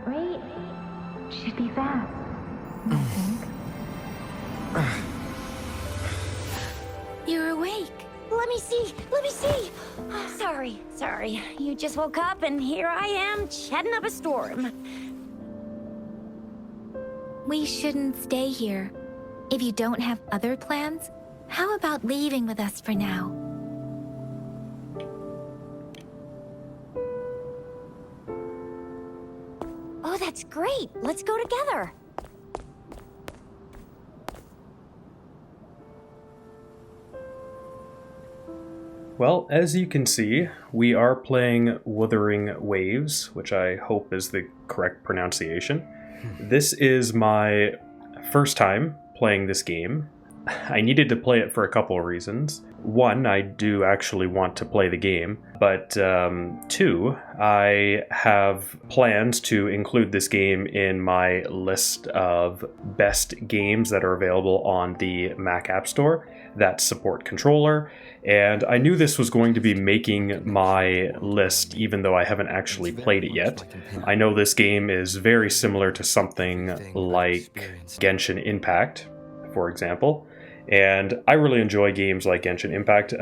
heart rate should be fast, I think. You're awake. Let me see. Let me see. Sorry. You just woke up and here I am chatting up a storm. We shouldn't stay here. If you don't have other plans, how about leaving with us for now? Oh, that's great. Let's go together. Well, as you can see, we are playing Wuthering Waves, which I hope is the correct pronunciation. This is my first time playing this game. I needed to play it for a couple of reasons. One, I do actually want to play the game, but two, I have plans to include this game in my list of best games that are available on the Mac App Store that support controller, and I knew this was going to be making my list even though I haven't actually played it yet. I know this game is very similar to something like Genshin Impact, for example. And I really enjoy games like Genshin Impact.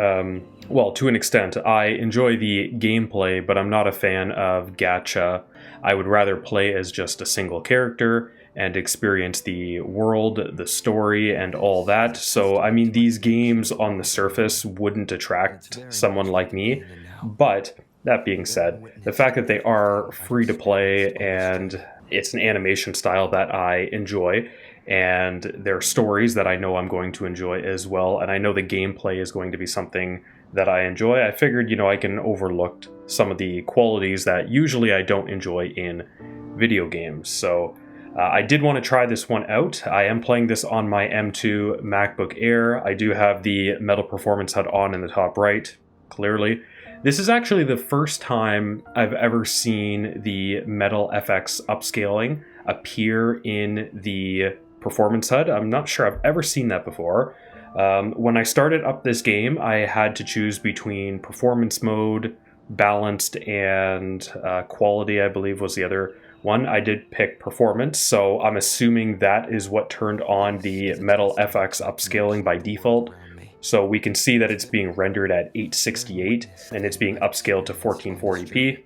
Well, to an extent, I enjoy the gameplay, but I'm not a fan of gacha. I would rather play as just a single character and experience the world, the story, and all that. So, I mean, these games on the surface wouldn't attract someone like me. But, that being said, the fact that they are free to play and it's an animation style that I enjoy, and there are stories that I know I'm going to enjoy as well, and I know the gameplay is going to be something that I enjoy, I figured, I can overlook some of the qualities that usually I don't enjoy in video games. So I did want to try this one out. I am playing this on my M2 MacBook Air. I do have the Metal Performance HUD on in the top right, clearly. This is actually the first time I've ever seen the MetalFX upscaling appear in the Performance HUD. I'm not sure I've ever seen that before. When I started up this game, I had to choose between performance mode, balanced, and quality, I believe was the other one. I did pick performance, so I'm assuming that is what turned on the MetalFX upscaling by default. So we can see that it's being rendered at 868 and it's being upscaled to 1440p.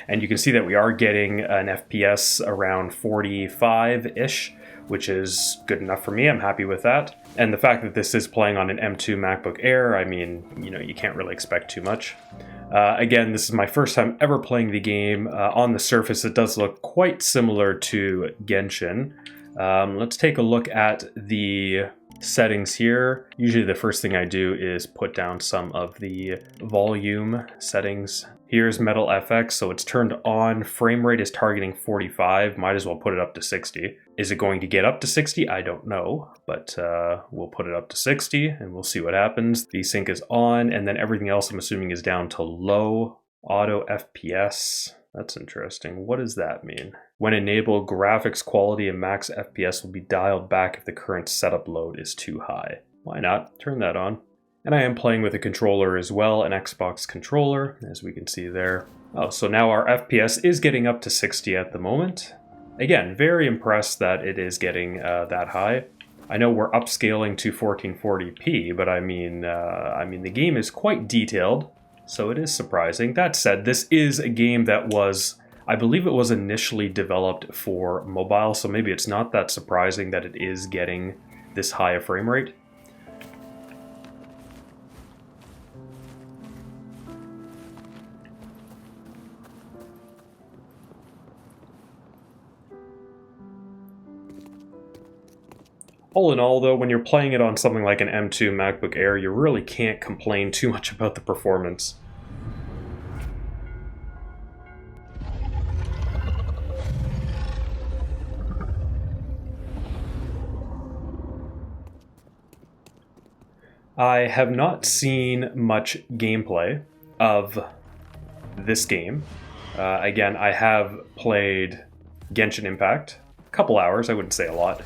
And you can see that we are getting an FPS around 45-ish, which is good enough for me. I'm happy with that. And the fact that this is playing on an M2 MacBook Air, I mean, you can't really expect too much. Again, this is my first time ever playing the game. On the surface, it does look quite similar to Genshin. Let's take a look at the settings here. Usually the first thing I do is put down some of the volume settings. Here's MetalFX, so it's turned on. Frame rate is targeting 45. Might as well put it up to 60. Is it going to get up to 60? I don't know, but we'll put it up to 60 and we'll see what happens. VSync is on, and then everything else I'm assuming is down to low. Auto FPS. That's interesting. What does that mean? When enabled, graphics quality and max FPS will be dialed back if the current setup load is too high. Why not? Turn that on. And I am playing with a controller as well, an Xbox controller, as we can see there. Oh, so now our FPS is getting up to 60 at the moment. Again, very impressed that it is getting that high. I know we're upscaling to 1440p, but I mean the game is quite detailed, so it is surprising. That said, this is a game that was, I believe it was initially developed for mobile, so maybe it's not that surprising that it is getting this high a frame rate. All in all, though, when you're playing it on something like an M2 MacBook Air, you really can't complain too much about the performance. I have not seen much gameplay of this game. Again, I have played Genshin Impact. A couple hours, I wouldn't say a lot.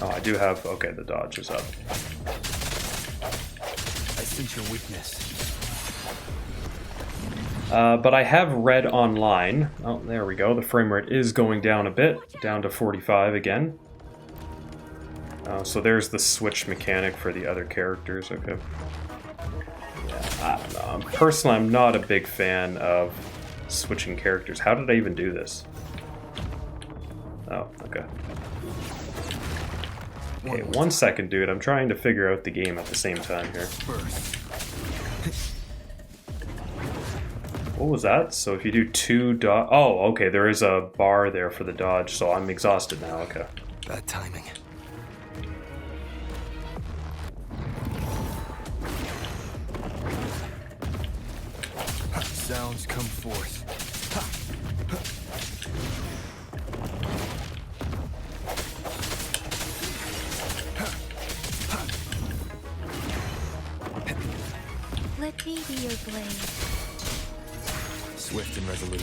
Oh, I do have... Okay, the dodge is up. I sense your weakness. But I have read online. Oh, there we go. The frame rate is going down a bit, down to 45 again. So there's the switch mechanic for the other characters. Okay. Yeah, I don't know. Personally, I'm not a big fan of switching characters. How did I even do this? Oh, okay. Okay, 1 second, dude. I'm trying to figure out the game at the same time here. What was that? So if you do 2 dodge... Oh, okay, there is a bar there for the dodge, so I'm exhausted now, okay. Bad timing. Sounds come forth. Let me be your blade. Swift and resolute.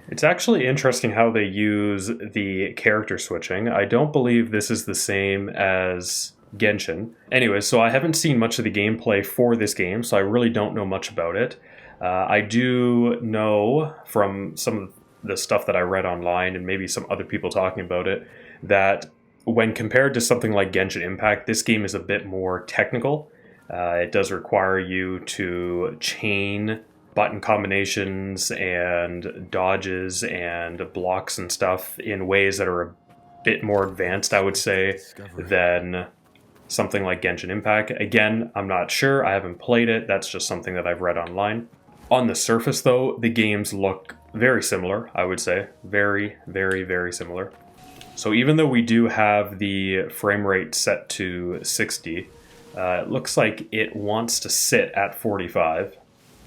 It's actually interesting how they use the character switching. I don't believe this is the same as Genshin. Anyway, so I haven't seen much of the gameplay for this game, so I really don't know much about it. I do know from some of the stuff that I read online and maybe some other people talking about it, that when compared to something like Genshin Impact, this game is a bit more technical. It does require you to chain button combinations and dodges and blocks and stuff in ways that are a bit more advanced, I would say, than something like Genshin Impact. Again, I'm not sure. I haven't played it. That's just something that I've read online. On the surface, though, the games look very similar, I would say. Very, very, very similar. So even though we do have the frame rate set to 60, it looks like it wants to sit at 45,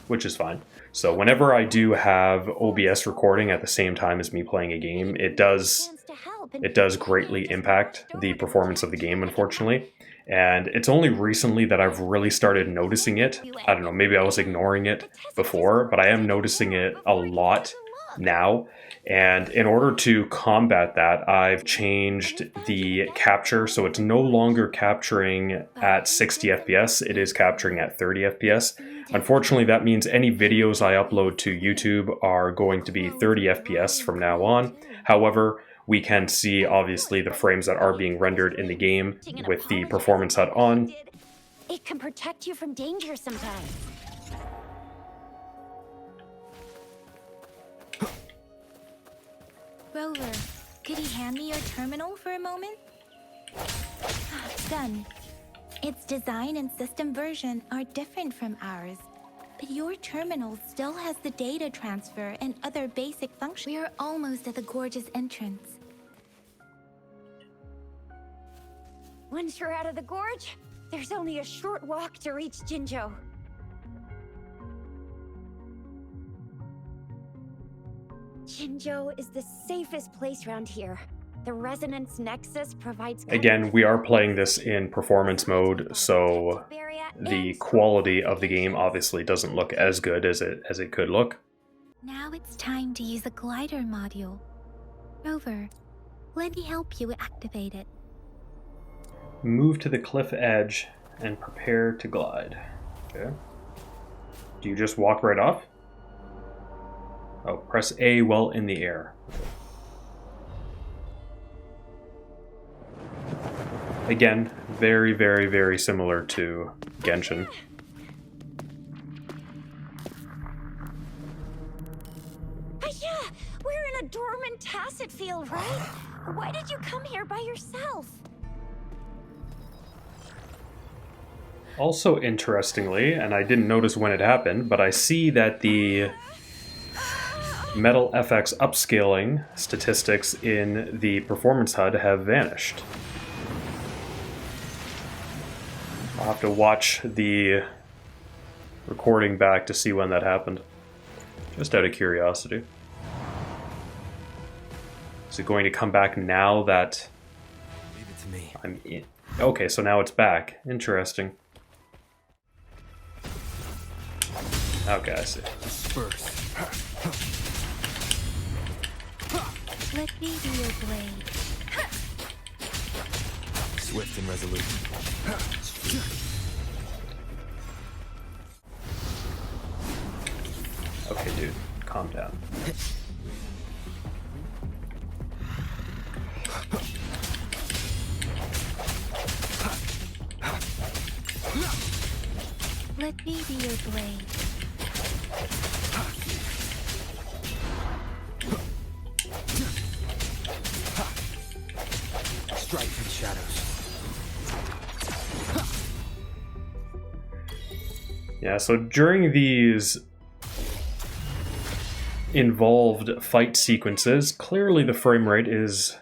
which is fine. So whenever I do have OBS recording at the same time as me playing a game, it does greatly impact the performance of the game, unfortunately. And it's only recently that I've really started noticing it. I don't know, maybe I was ignoring it before, but I am noticing it a lot now. And in order to combat that, I've changed the capture, so it's no longer capturing at 60 FPS, it is capturing at 30 FPS. Unfortunately, that means any videos I upload to YouTube are going to be 30 FPS from now on. However, we can see, obviously, the frames that are being rendered in the game with the Performance HUD on. It can protect you from danger sometimes. Rover, could you hand me your terminal for a moment? Done. Its design and system version are different from ours, but your terminal still has the data transfer and other basic functions. We are almost at the gorgeous entrance. Once you're out of the gorge, there's only a short walk to reach Jinzhou. Jinzhou is the safest place around here. The Resonance Nexus provides... Again, we are playing this in performance mode, so the quality of the game obviously doesn't look as good as it could look. Now it's time to use the glider module. Rover, let me help you activate it. Move to the cliff edge and prepare to glide. Okay. Do you just walk right off? Oh, press A while in the air. Again, very, very, very similar to Genshin. Hiya! We're in a dormant tacet field, right? Why did you come here by yourself? Also interestingly, and I didn't notice when it happened, but I see that the MetalFX upscaling statistics in the Performance HUD have vanished. I'll have to watch the recording back to see when that happened. Just out of curiosity. Is it going to come back now that Leave it to me. I'm in? Okay, so now it's back. Interesting. Okay, I see. Disperse. Let me be your blade. Swift and resolute. Okay, dude, calm down. Let me be your blade. Strike through the shadows. Yeah, so during these involved fight sequences, clearly the frame rate is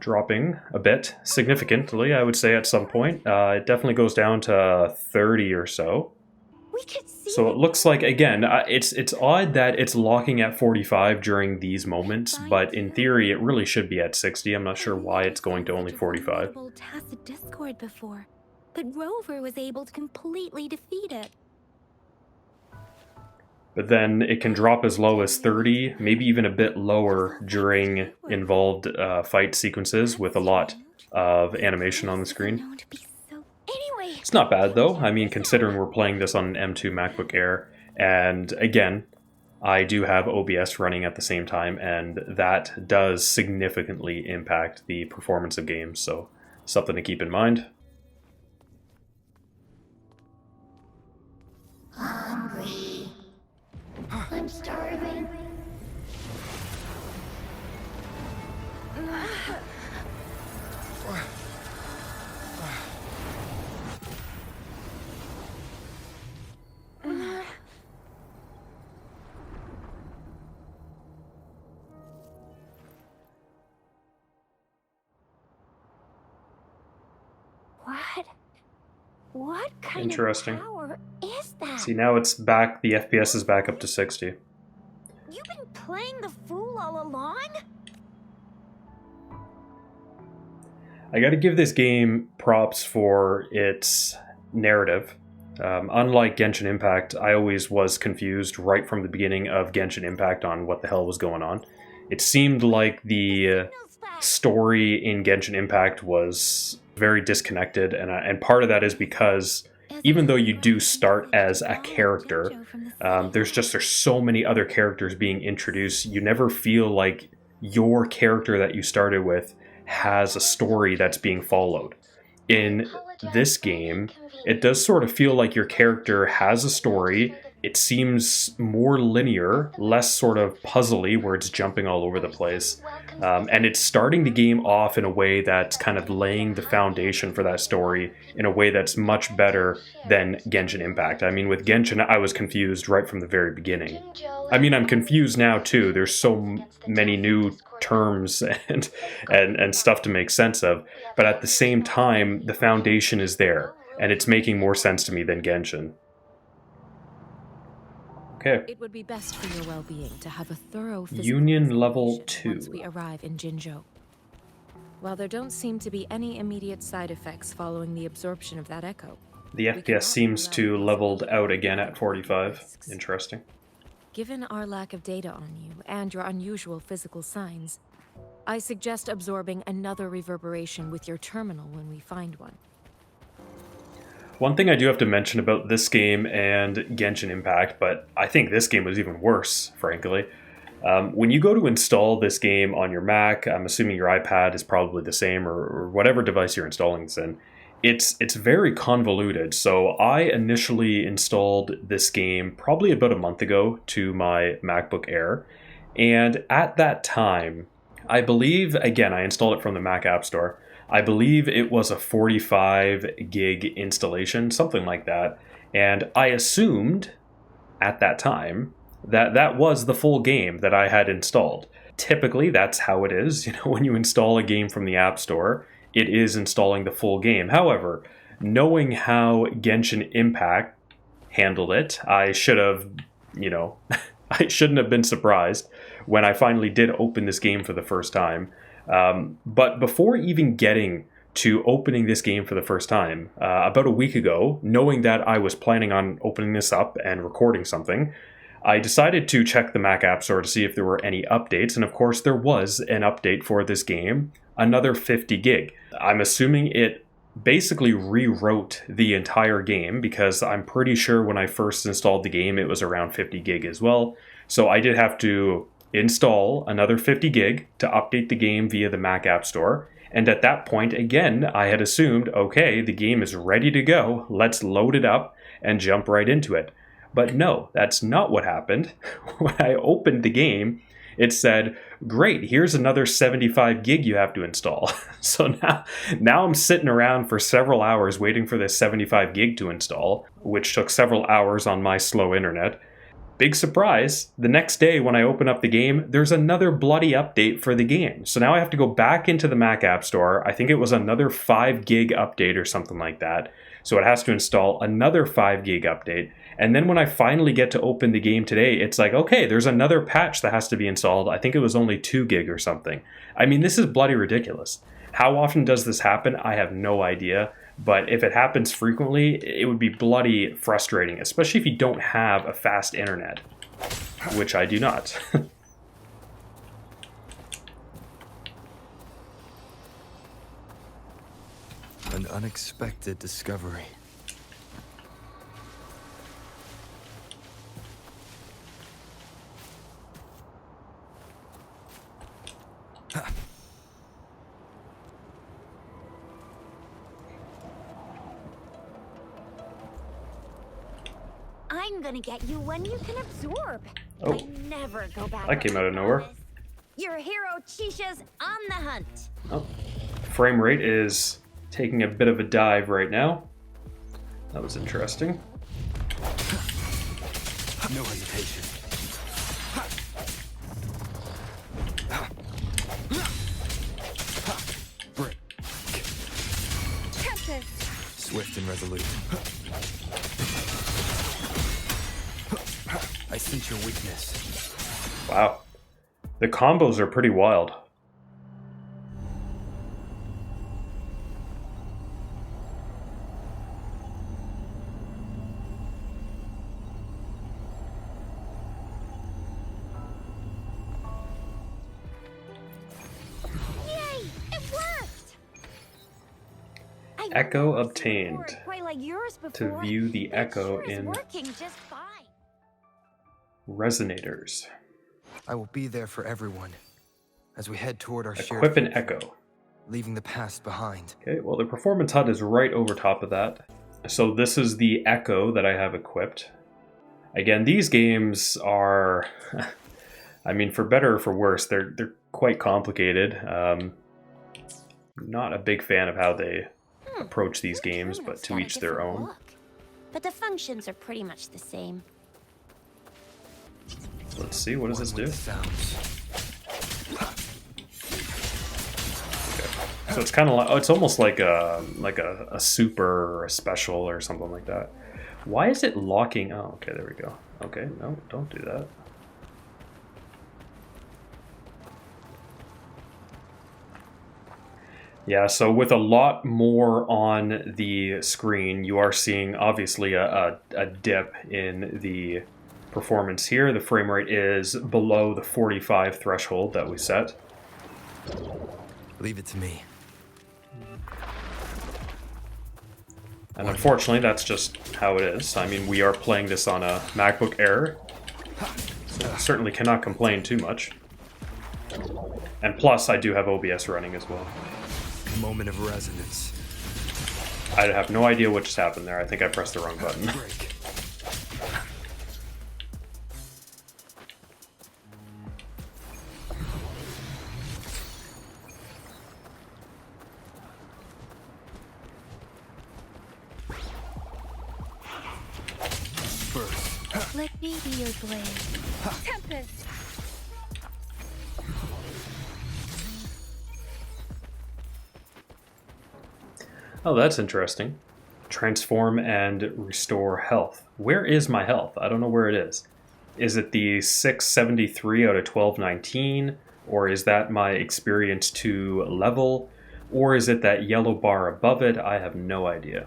dropping a bit, significantly, I would say, at some point. It definitely goes down to 30 or so. We could see. So it looks like, again, it's odd that it's locking at 45 during these moments, but in theory it really should be at 60. I'm not sure why it's going to only 45. Tacit discord before, but Rover was able to completely defeat it. But then it can drop as low as 30, maybe even a bit lower during involved fight sequences with a lot of animation on the screen. Known to be so Anyway, It's not bad though, I mean, considering we're playing this on an M2 MacBook Air, and again, I do have OBS running at the same time, and that does significantly impact the performance of games, so something to keep in mind. Hungry. I'm starving. what kind Interesting. of power is that? See, now it's back, the FPS is back up to 60. You've been playing the fool all along? I gotta give this game props for its narrative. Unlike Genshin Impact, I always was confused right from the beginning of Genshin Impact on what the hell was going on. It seemed like the story in Genshin Impact was very disconnected, and part of that is because even though you do start as a character, there's so many other characters being introduced. You never feel like your character that you started with has a story that's being followed. In this game, it does sort of feel like your character has a story. It seems more linear, less sort of puzzly where it's jumping all over the place. And it's starting the game off in a way that's kind of laying the foundation for that story in a way that's much better than Genshin Impact. I mean, with Genshin, I was confused right from the very beginning. I mean, I'm confused now too. There's so many new terms and stuff to make sense of. But at the same time, the foundation is there, and it's making more sense to me than Genshin. Okay. It would be best for your well-being to have a thorough physical Union level examination 2. once we arrive in Jinzhou. While there don't seem to be any immediate side effects following the absorption of that echo, The cannot FPS seems rule to out leveled possible out again at 45. risks. Interesting. Given our lack of data on you and your unusual physical signs, I suggest absorbing another reverberation with your terminal when we find one. One thing I do have to mention about this game and Genshin Impact, but I think this game was even worse, frankly. When you go to install this game on your Mac, I'm assuming your iPad is probably the same, or whatever device you're installing this in, it's very convoluted. So I initially installed this game probably about a month ago to my MacBook Air, and at that time, I believe, again, I installed it from the Mac App Store, I believe it was a 45 gig installation, something like that, and I assumed at that time that that was the full game that I had installed. Typically, that's how it is. You know, when you install a game from the App Store, it is installing the full game. However, knowing how Genshin Impact handled it, I should have, you know, I shouldn't have been surprised when I finally did open this game for the first time. But before even getting to opening this game for the first time, about a week ago, knowing that I was planning on opening this up and recording something, I decided to check the Mac App Store to see if there were any updates, and of course there was an update for this game. another 50 gig. I'm assuming it basically rewrote the entire game, because I'm pretty sure when I first installed the game it was around 50 gig as well. So I did have to install another 50 gig to update the game via the Mac App Store. And at that point, again, I had assumed, okay, the game is ready to go, let's load it up and jump right into it. But no, that's not what happened. When I opened the game, it said, great, here's another 75 gig you have to install. So now I'm sitting around for several hours waiting for this 75 gig to install, which took several hours on my slow internet. Big surprise, the next day when I open up the game, there's another bloody update for the game. So now I have to go back into the Mac App Store. I think it was another 5 gig update or something like that. So it has to install another 5 gig update. And then when I finally get to open the game today, it's like, okay, there's another patch that has to be installed. I think it was only 2 gig or something. I mean, this is bloody ridiculous. How often does this happen? I have no idea. But if it happens frequently, it would be bloody frustrating, especially if you don't have a fast internet, which I do not. An unexpected discovery. I'm gonna get you when you can absorb. Oh. I never go back. That came out of nowhere. Your hero Chisha's on the hunt. Oh. Frame rate is taking a bit of a dive right now. That was interesting. No hesitation. Brick. Swift and resolute. I sense your weakness. Wow. The combos are pretty wild. Yay! It worked! Echo obtained. Quite like yours To before. view the It echo sure is in working just fine. resonators. I will be there for everyone as we head toward our shared Equip an future, echo. leaving the past behind. Okay, well the performance HUD is right over top of that. So this is the echo that I have equipped. Again, these games are, I mean, for better or for worse, they're quite complicated. Not a big fan of how they approach these games, but to each their own. But the functions are pretty much the same. Let's see, what does this do? Okay. So it's kind of like, it's almost like a super or a special or something like that. Why is it locking? Oh, okay, there we go. Okay, no, don't do that. Yeah, so with a lot more on the screen, you are seeing obviously a dip in the performance here. The frame rate is below the 45 threshold that we set. Leave it to me. And unfortunately, that's just how it is. I mean, we are playing this on a MacBook Air, so I certainly cannot complain too much. And plus, I do have OBS running as well. Moment of resonance. I have no idea what just happened there. I think I pressed the wrong button. Break. First. Let me be your blade. Tempest! Oh, that's interesting. Transform and restore health. Where is my health? I don't know where it is. Is it the 673 out of 1219? Or is that my experience 2 level? Or is it that yellow bar above it? I have no idea.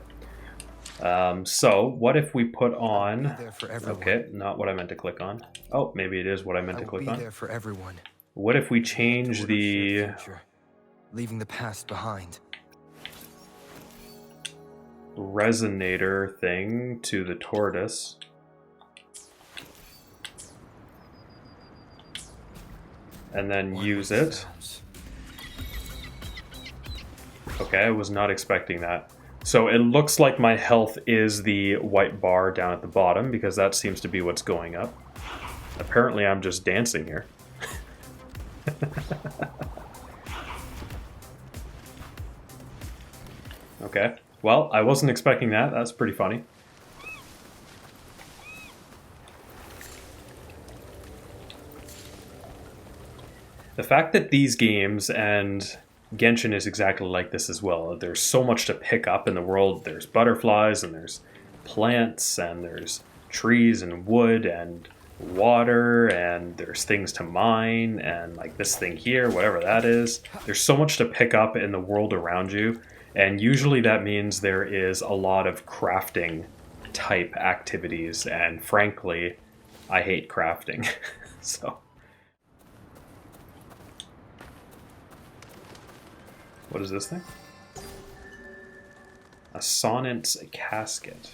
So, what if we put on... Okay, not what I meant to click on. Oh, maybe it is what I meant to click on. There for everyone. What if we change the... leaving the past behind. Resonator thing to the tortoise. And then use it. Okay, I was not expecting that. So it looks like my health is the white bar down at the bottom, because that seems to be what's going up. Apparently I'm just dancing here. Okay, well, I wasn't expecting that. That's pretty funny. The fact that these games, and Genshin is exactly like this as well, there's so much to pick up in the world. There's butterflies, and there's plants, and there's trees and wood and water, and there's things to mine, and like this thing here, whatever that is. There's so much to pick up in the world around you, and usually that means there is a lot of crafting type activities, and frankly, I hate crafting. So... What is this thing? A Sonnet's casket.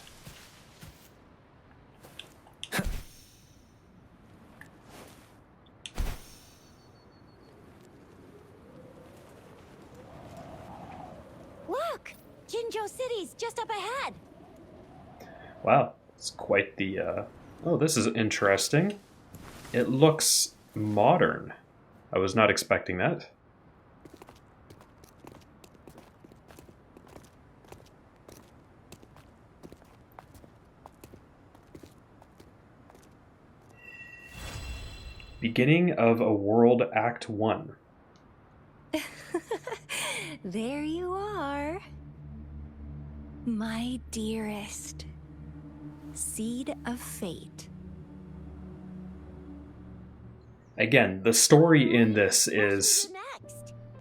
Look! Jinzhou City's just up ahead. Wow, it's quite the... Oh, this is interesting. It looks modern. I was not expecting that. Beginning of a World Act 1. There you are. My dearest. Seed of fate. Again, the story in this is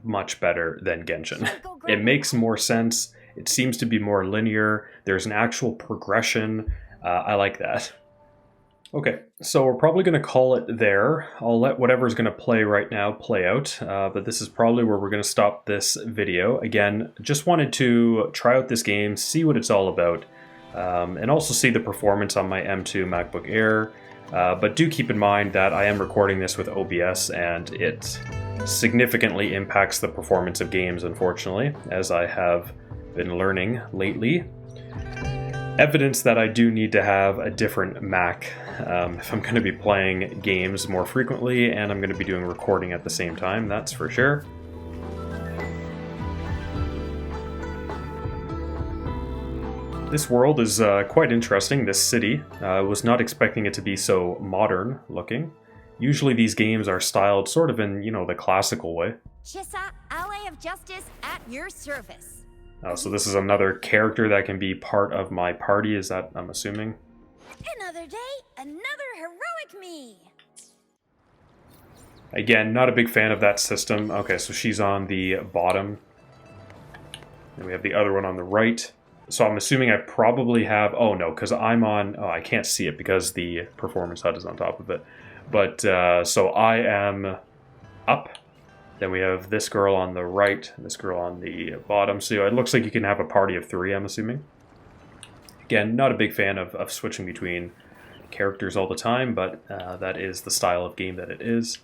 much better than Genshin. It makes more sense. It seems to be more linear. There's an actual progression. I like that. Okay, so we're probably going to call it there. I'll let whatever's going to play right now play out, but this is probably where we're going to stop this video. Again, just wanted to try out this game, see what it's all about, and also see the performance on my M2 MacBook Air. But do keep in mind that I am recording this with OBS, and it significantly impacts the performance of games, unfortunately, as I have been learning lately. Evidence that I do need to have a different Mac if I'm going to be playing games more frequently, and I'm going to be doing recording at the same time, that's for sure. This world is quite interesting, this city. I was not expecting it to be so modern looking. Usually these games are styled sort of in, you know, the classical way. Chissa, ally of justice, at your service. So this is another character that can be part of my party, is that, I'm assuming? Another day, another heroic me. Again, not a big fan of that system. Okay, so she's on the bottom. And we have the other one on the right. So I'm assuming I probably have... Oh, no, because I'm on... Oh, I can't see it because the performance HUD is on top of it. But, so I am up. Then we have this girl on the right, and this girl on the bottom. So it looks like you can have a party of 3, I'm assuming. Again, not a big fan of switching between characters all the time, but that is the style of game that it is.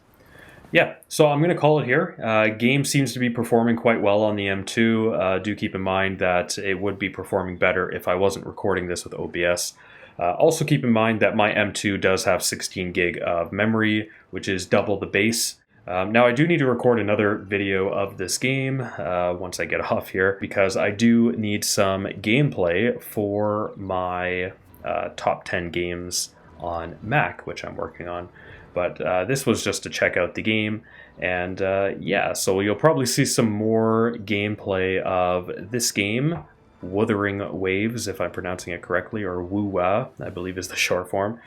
Yeah, so I'm going to call it here. Game seems to be performing quite well on the M2. Do keep in mind that it would be performing better if I wasn't recording this with OBS. Also keep in mind that my M2 does have 16 gig of memory, which is double the base. Now I do need to record another video of this game once I get off here, because I do need some gameplay for my top 10 games on Mac, which I'm working on. But this was just to check out the game, and yeah, so you'll probably see some more gameplay of this game, Wuthering Waves, if I'm pronouncing it correctly, or Woo-Wah, I believe is the short form,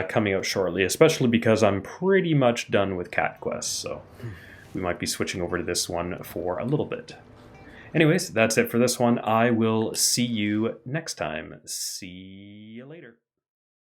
coming out shortly, especially because I'm pretty much done with Cat Quest, so we might be switching over to this one for a little bit. Anyways, that's it for this one. I will see you next time. See you later.